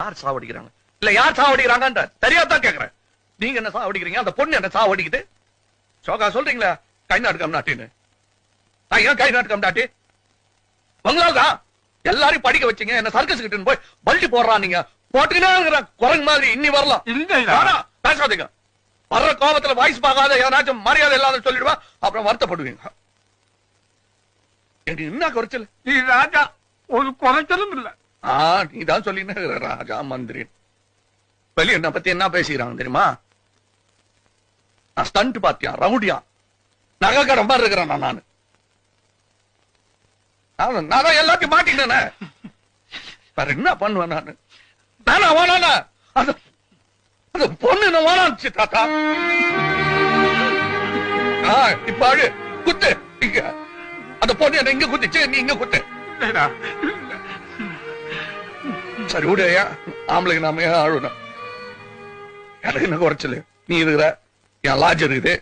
யார் சாவடிக்கிறாங்க இல்ல யார் சாவடிக்கிறாங்க தெரியாதான் கேக்குறேன். நீங்க என்ன சாவடிக்கிறீங்க? அந்த பொண்ணு என்ன சாவடிக்குது? சோகா சொல்றீங்களா கை நாட்டுக்கம் நாட்டின்னு? நான் ஏன் கை நாட்டுக்கம் நாட்டி? உங்களால்தான் எல்லாரையும் படிக்க வச்சீங்க. என்ன சர்க்கஸ் கிட்ட போய் பல்டி போடுறான். நீங்க போட்டுக்கிட்டே குரங்கு மாதிரி இன்னி வரலாம். பேசாதீங்க. வர்ற கோபத்துல வாய்ஸ் பார்க்காத ஏதாச்சும் மரியாதை இல்லாத சொல்லிடுவா, அப்புறம் வருத்தப்படுவீங்க. என்ன குறைச்சல்? நீ ராஜா, ஒரு குறைச்சலும் இல்ல. நீதான் சொல்லின்னு ராஜா மந்திரி. வெளிய என்ன பத்தி என்ன பேசிக்கிறாங்க தெரியுமா? நான் ஸ்டண்ட் பாத்தியா, ரவுடியா, நகை கடை மாதிரி இருக்கிறேன் நானு. நான் தான் எல்லாத்தையும் மாட்டினேன். வேற என்ன பண்ணுவேன் நானு? நானா வானா அந்த பொண்ணு என்ன வானாச்சு தாத்தா. இப்ப அழு குத்து. இங்க அந்த பொண்ணு என்ன இங்க குத்துச்சு, நீ இங்க குத்து. சரி விடையா, ஆம்பளைக்கு நாம அழுணும். எனக்கு என்ன குறைச்சல? நீ இருக்கிற, என் லாட்ஜ் இருக்குது,